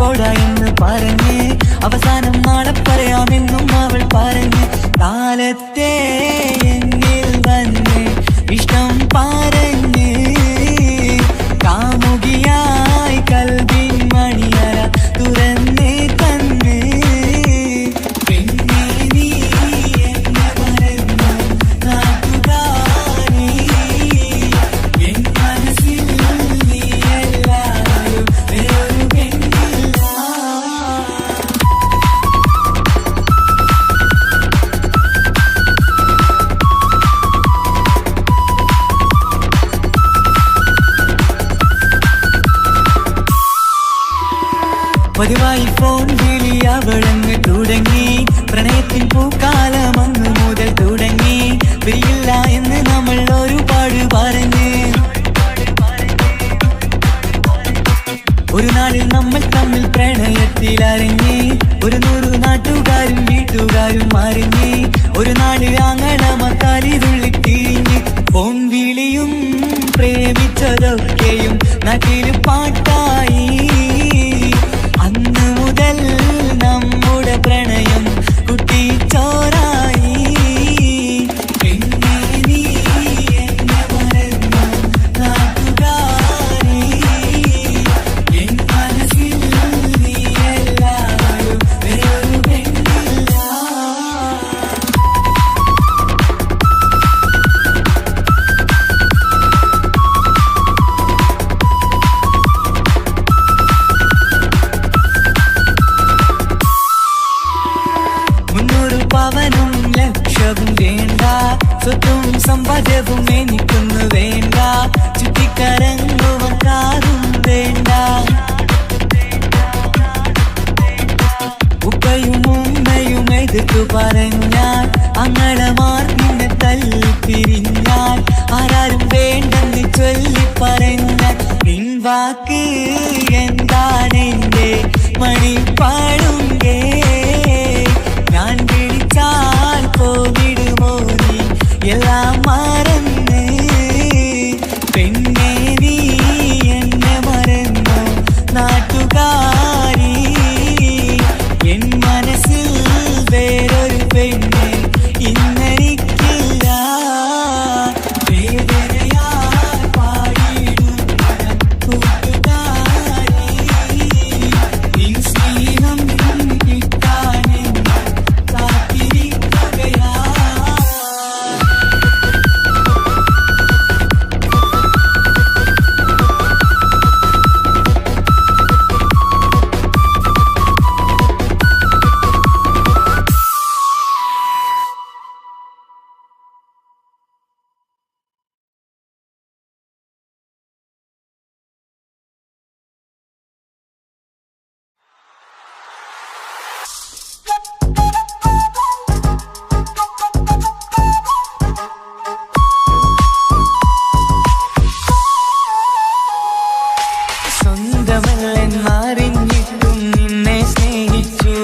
പോടാ എന്ന് പറഞ്ഞ് അവസാനം നാളെ പറയാമെന്നും അവൾ പറഞ്ഞ് കാലത്തെ എന്നിൽ വന്ന് ഇഷ്ടം പറഞ്ഞ് കാമുകിയായി കൽവിൻ മണിയറ തുറന്ന് തന്ന് പിന്നെ നീ എന്നെ മറന്നു നാട്ടുകാരി എൻ മനസ്സിൽ നീ എല്ലാവരും വേറൊരു പെണ്ണില്ല. പതിവായി ഫോൺ വിളി അവളങ്ങ് തുടങ്ങി പ്രണയത്തിൻ പൂക്കാലം അന്ന് മുതൽ തുടങ്ങി പിരിയില്ല എന്ന് നമ്മൾ ഒരുപാട് പറഞ്ഞ് ഒരു നാളിൽ നമ്മൾ തമ്മിൽ പ്രണയത്തിൽ അറിഞ്ഞ് 100 നാട്ടുകാരും വീട്ടുകാരും അറിഞ്ഞ് ഒരു നാളിൽ ആങ്ങളമക്കാലിതുള്ളി തിരിഞ്ഞ് ഫോൺ വിളിയും പ്രേമിച്ചതൊക്കെയും നാട്ടിൽ പാട്ടായി അന്ന് മുതൽ നമ്മുടെ പ്രണയം കുട്ടിച്ചോറായി പിന്നെ നീ എന്നെ മറന്നു നാട്ടുകാരി എൻ മനസ്സിൽ നീ എല്ലാവരും വേറൊരു പെണ്ണില്ല. പവനും ലക്ഷവും വേണ്ട സ്വത്തും സമ്പാദ്യവും എനിക്കൊന്നു വേണ്ട ചുറ്റിക്കറങ്ങുവാൻ കാറും വേണ്ട ഉപ്പയും ഉമ്മയും എതിർത്തു പറഞ്ഞാൽ അങ്ങളമാർ നിന്നെ തല്ലി പിരിഞ്ഞാൽ ആരാരും വേണ്ടെന്ന് ചൊല്ലി പറഞ്ഞാൽ പിൻവാക്ക് എന്താണെന്റെ മണിപ്പാടുങ്കേ ഞാൻ വിളിച്ചാൽ പോവിടുമോ നീ എല്ലാം മറന്ന് പെണ്ണേ നീ എന്നെ മറന്നു നാട്ടുകാരി എൻ മനസ്സിൽ വേറൊരു പെണ്ണ് ഇന്നെനിക്കില്ല വേദനയാൽ പാടിയിടുന്ന കൂട്ടുകാരി നിൻ സ്നേഹം കിട്ടാനെന്ന് കാത്തിരിക്കുകയാ. സ്വന്തമല്ലെന്നറിഞ്ഞിട്ടും നിന്നെ സ്നേഹിച്ചു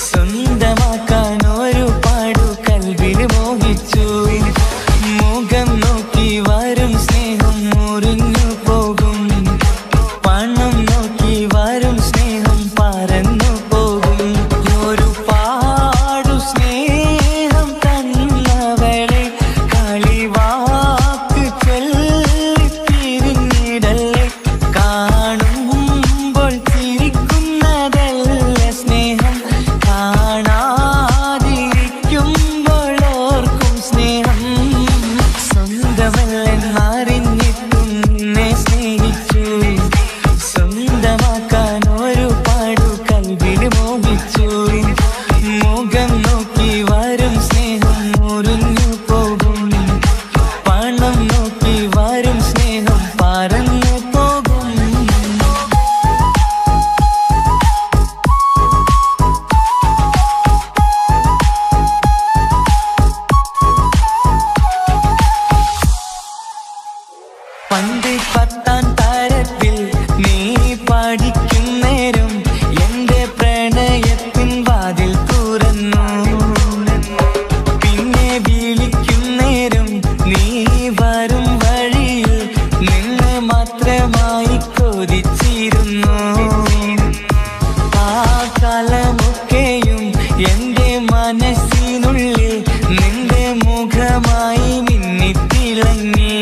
സ്വന്തമാക്കാൻ ഒരുപാടു കൽവിൽ മോഹിച്ചു മുഖം നോക്കി വരും സ്നേഹം മുറിഞ്ഞു പോകും പണം നോക്കി വരും സ്നേഹം പറന്നു പോകും ഒരുപാടു സ്നേഹം തന്നവളെ കളിവാക്ക് ചൊല്ലി പിരിഞ്ഞിടല്ലേ കാണുമ്പോൾ ചിരിക്കുന്നതല്ല സ്നേഹം കാണാതിരിക്കുമ്പോൾ ഓർക്കും സ്നേഹം സ്വന്തമല്ലെന്നറിഞ്ഞിട്ടും നിന്നെ സ്നേഹിച്ചു സ്വന്തമാക്കാൻ ഒരുപാടു കൽവിൽ മോഹിച്ചു മുഖം നോക്കി വരും സ്നേഹം മുറിഞ്ഞു പോകും പണം നോക്കി വരും സ്നേഹം പറന്നു പോകും. പണ്ട് 10ാം തരത്തിൽ നീ പഠിക്കുന്നേരം എന്റെ പ്രണയത്തിൻ വാതിൽ തുറന്നു പിന്നെ വിളിക്കുന്നേരം നീ വരും വഴിയിൽ നിന്ന് മാത്രമായി കൊതിച്ചിരുന്നു കാലമൊക്കെയും എൻ്റെ മനസ്സിനുള്ളിൽ നിന്റെ മുഖമായി മിന്നിത്തിളങ്ങി.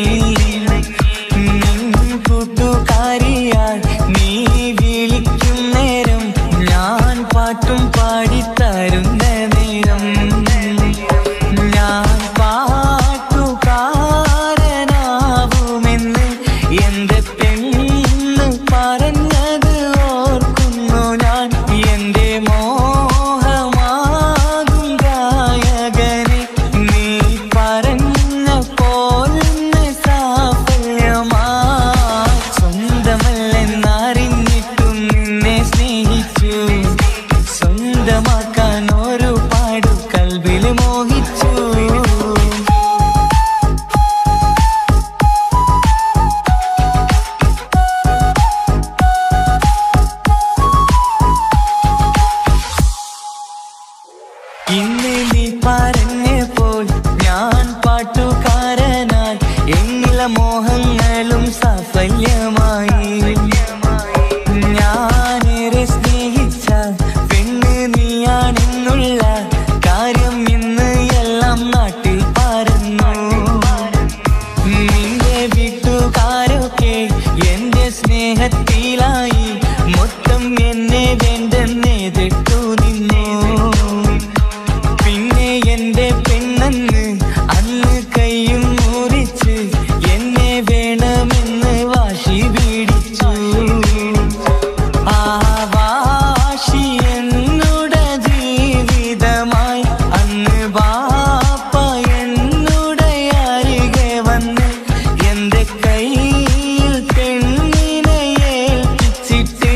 കൂട്ടുകാരിയാൽ നീ വിളിക്കും നേരം ഞാൻ പാട്ടും പാടിത്തരുന്ന നേരം ഞാൻ പാട്ടുകാരനാവുമെന്ന് എൻ്റെ പെണ്ണ് പറഞ്ഞത് ഓർക്കുന്നു ഞാൻ. എൻ്റെ മോഹമാകും ഗായകനെ നീ പറഞ്ഞ പോലെന്ന് സാഫല്യമാ. സ്വന്തമല്ലെന്നറിഞ്ഞിട്ടും നിന്നെ സ്നേഹിച്ചു, സ്വന്തമാക്കാൻ ഒരുപാട് കൽബിൽ മോഹിച്ചു. ഇന്ന് നീ പറഞ്ഞപ്പോൾ ഞാൻ പാട്ടുകാരനായി, എന്നിലെ മോഹങ്ങളും സാഫല്യമായി. ഞാനേറെ സ്നേഹിച്ച പെണ്ണ് നീയാണെന്നുള്ള കാര്യം ഇന്ന് എല്ലാം നാട്ടിൽ പറഞ്ഞു. നിന്റെ വീട്ടുകാരൊക്കെ എന്റെ സ്നേഹത്തിലായി, മൊത്തം എന്നെ വേണ്ടെന്നെതിർത്തു നിന്നു. പിന്നെ എന്റെ പെണ്ണെന്ന് അന്ന് കൈയും മുറിച്ച് എന്നെ വേണമെന്ന് വാശി പിടിച്ചു. ആ വാശി എന്നുടെ ജീവിതമായി. അന്ന് ബാപ്പ എന്നുടെ അരികെ വന്ന് എന്റെ കയ്യിൽ പെണ്ണിനെ ഏൽപ്പിച്ചിട്ട്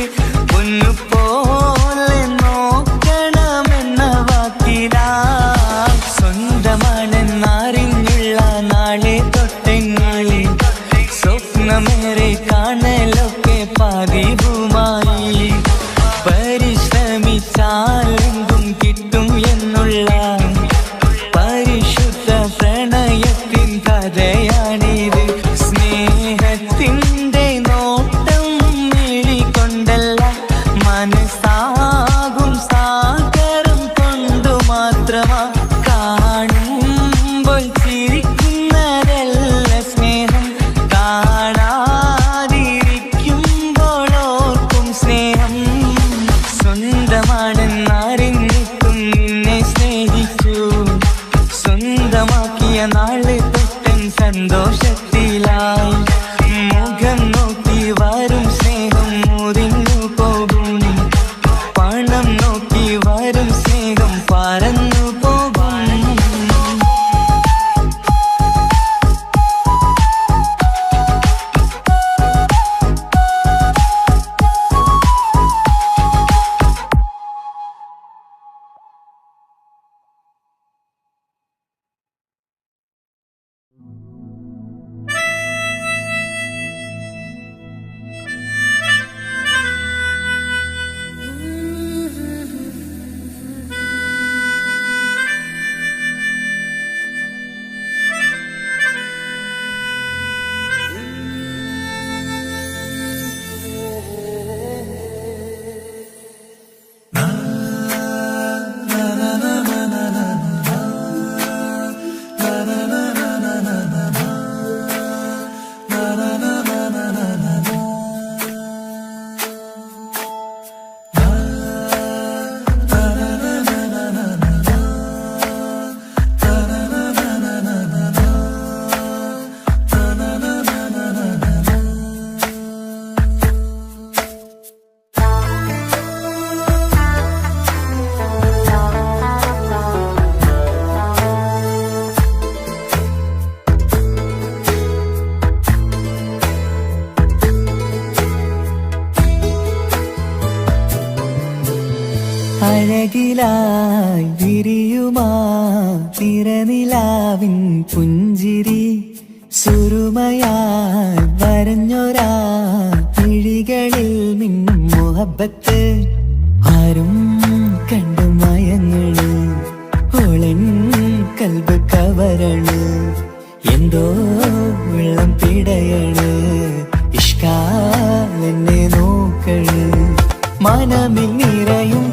പൊന്നുപോലെ നോക്കണമെന്ന വാക്കിലാ. സ്വന്തമാണെന്നറിഞ്ഞുള്ള നാളെ തൊട്ടെങ്ങളിൽ സ്വപ്നമേറെ കാണലൊക്കെ പതിവുമായി. പരിശ്രമിച്ചാലെന്തും കിട്ടും എന്നുള്ള പരിശുദ്ധ പ്രണയത്തിൻ കഥയാണിത്. സ്നേഹത്തിൻ്റെ നോട്ടം നേടിക്കൊണ്ടല്ല, മനസ്സാകും സാഗരം കൊണ്ടു മാത്രമാ. കാണുമ്പോൾ ചിരിക്കുന്നതല്ല സ്നേഹം, കാണാതിരിക്കുമ്പോൾ ഓർക്കും സ്നേഹം. സ്വന്തമാണെന്നറിഞ്ഞിട്ടും നിന്നെ സ്നേഹിച്ചു, സ്വന്തമാക്കിയ നാളെ തൊട്ടൻ സന്തോഷത്തിലായി. മുഖം നോക്കി വരും സ്നേഹം മുറിഞ്ഞു പോകും, പണം നോക്കി വരും സ്നേഹം പറന്നു പോകും. അഴകിലായി വിരിയുമാ തിരനിലാവിൻ പുഞ്ചിരി, സുരുമയായി വരഞ്ഞൊരാ കിഴികളിൽ മിന്നും മുഹബത്ത്. ആരും കണ്ടു മയങ്ങള് ഓളൻ കൽബ് കവരണ്, എന്തോ വെള്ളം പിടയണ്, ഇഷ്കാലെന്നെ നോക്കള്. മനമിൽ നിറയും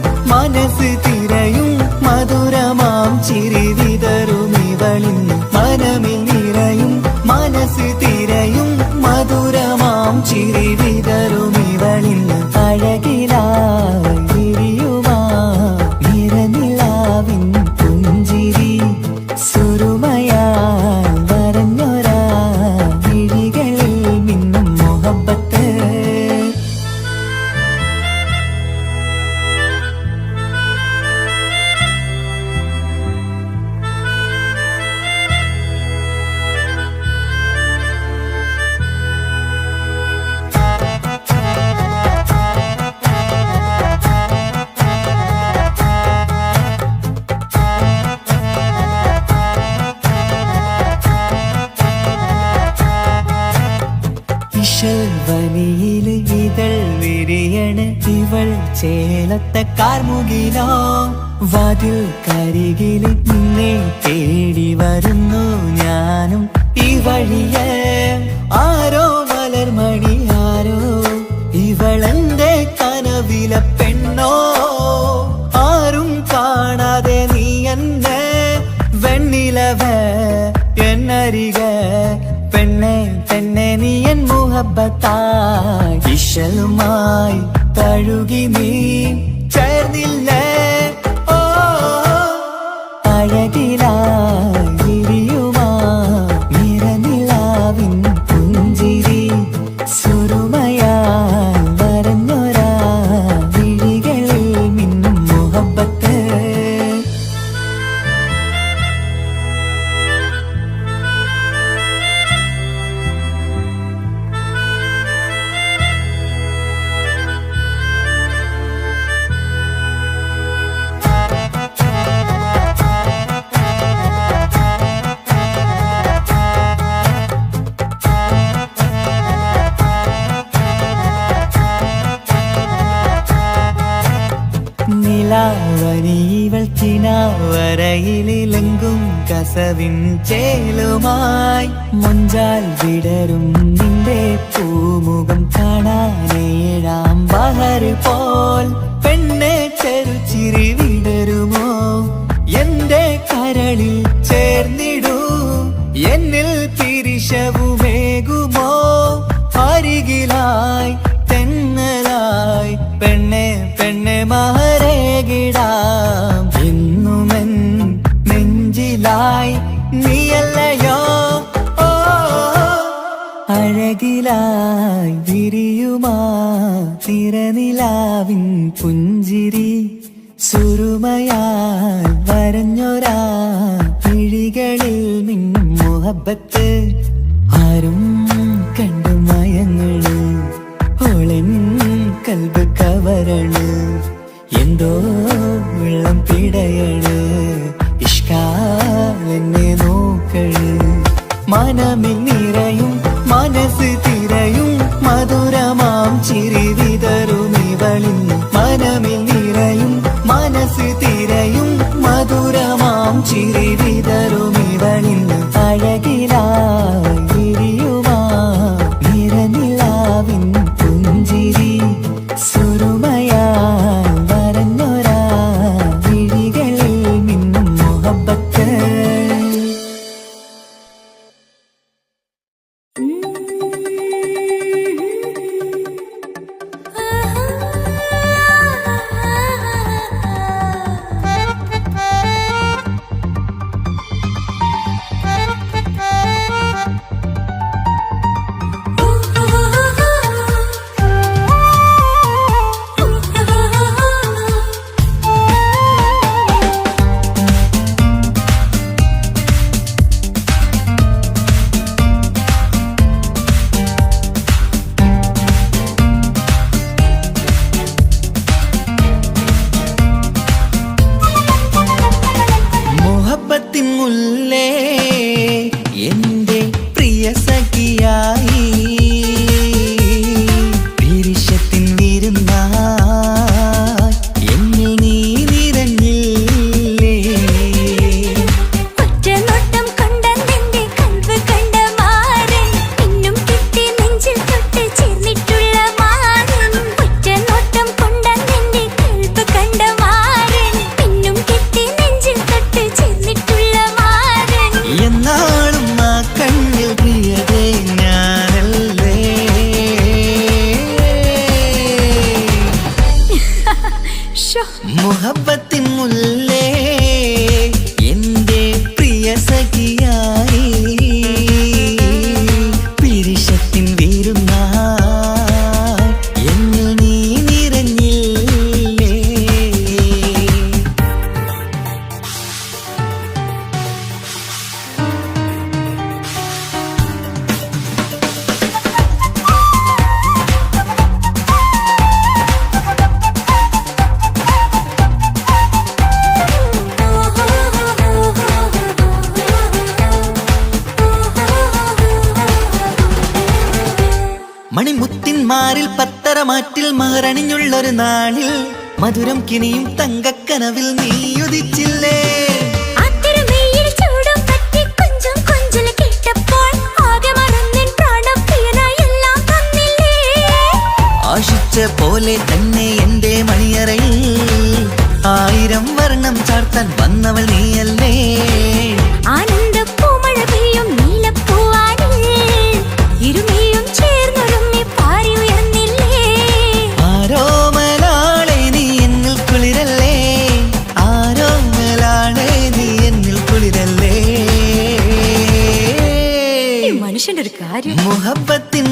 മനസ്സ് തിരയും മധുരമാം ചിരി വിതറും ഇവളിന്ന് മനമിൽ നിറയും മനസ്സ് തിരയും മധുരമാം ചിരി വിതറും ഇവളിന്ന് അഴകിലായി വിരിയുമാ നിറനിലാവിൻ പുഞ്ചിരി സുറുമയാൽ വരഞ്ഞൊരാ വിഴികളിൽ മിന്നും മുഹബത്ത് വനിയിൽ ഇതൾ വിരിയണ് ഇവൾ ചേലത്തെ കാർമുകിലോ വാതിൽ കരികില് നിന്നെ തേടി വരുന്നു ഞാനും ഈ വഴിയെ ആരോ മലർമണി ആരോ ഇവളെന്റെ കനവിലെ പെണ്ണോ ആരും കാണാതെ നീ എന്നെ വെണ്ണിലവേ എന്നരിക പെണ്ണെ പെണ്ണെ നീ എൻ മുഹബത്തായി ഇശലുമായി തഴുകി നീ ചേർന്നില്ലേ ഓ അഴകിലായി വിരിയുമാ നിറനിലാവിൻ പുഞ്ചിരി സുറുമയാൽ വരഞ്ഞൊരാ വിഴികളിൽ മിന്നും മുഹബത്ത് നിലാവനിവൾ കിനാവരയിലെങ്കും കസവിൻ ചേലുമായി മുഞ്ചാൽ വിടരും നിന്റെ പൂമുഖം കാണാനേഴാം ബഹർ പോൽ പെണ്ണെ ചെറുചിരി വിടരുമോ എന്റെ കരളിൽ ചേർന്നിടൂ എന്നിൽ പിരിശവുമേകുമോ അരികിലായി തെന്നലായി പെണ്ണെ പെണ്ണെ മഹരേകിടാം എന്നുമെൻ നെഞ്ചിലായി നീയല്ലയോ ഓ അഴകിലായി വിരിയുമാ തിരനിലാവിൻ പുഞ്ചിരി സുറുമയാൽ വരഞ്ഞൊരാ വിഴികളിൽ മിന്നും മുഹബത്ത് ആരും കണ്ടു മയങ്ങള് ഓളൻ കൽബ് കവരണ് എന്തോ വെള്ളം പിടയണ് ഇഷ്കാലെന്നെ നോക്കള് മനമിൽ നിറയും മനസ്സ് തിരയും മധുരമാം ചിരി വിതറും ഇവളിന്ന് മനമിൽ നിറയും മനസ്സ് തിരയും മധുരമാം ചിരി വിതറും ഇവളിന്ന് അഴകിലായി വിരിയുമാ നിറനിലാവിൻ പുഞ്ചിരി സുറുമയാൽ വരഞ്ഞൊരാ വിഴികളിൽ മിന്നും മുഹബത്ത് മുഹബത്തിൻ മുല്ലേ എന്റെ പ്രിയ സഖിയായി പിരിശത്തിൻ വീരുന്നായി എന്നിൽ നീ നിറഞ്ഞില്ലേ. മണിമുത്തിന്മാരിൽ പത്തരമാറ്റിൽ മഹറണിഞ്ഞുള്ളൊരു നാളിൽ മധുരം കിനിയും തങ്കക്കനവിൽ നീ ഉദിച്ചില്ലേ. ആശിച്ച പോലെ തന്നെ എന്റെ മണിയറയിൽ 1000 വർണ്ണം ചാർത്താൻ വന്നവൾ നീയല്ലേ. ആനന്ദപ്പൂമഴ പെയ്യും നീലപ്പൂവാനിൽ ഇരുമയും ചേർന്നൊരുമ്മി പാറി ഉയർന്നില്ലേ. ആരോമലാളെ നീ എന്നിൽ കുളിരല്ലേ, ആരോമലാളെ നീ എന്നിൽ കുളിരല്ലേ. മനുഷ്യന്റെ ഒരു കാര്യം. മുഹബത്തിൻ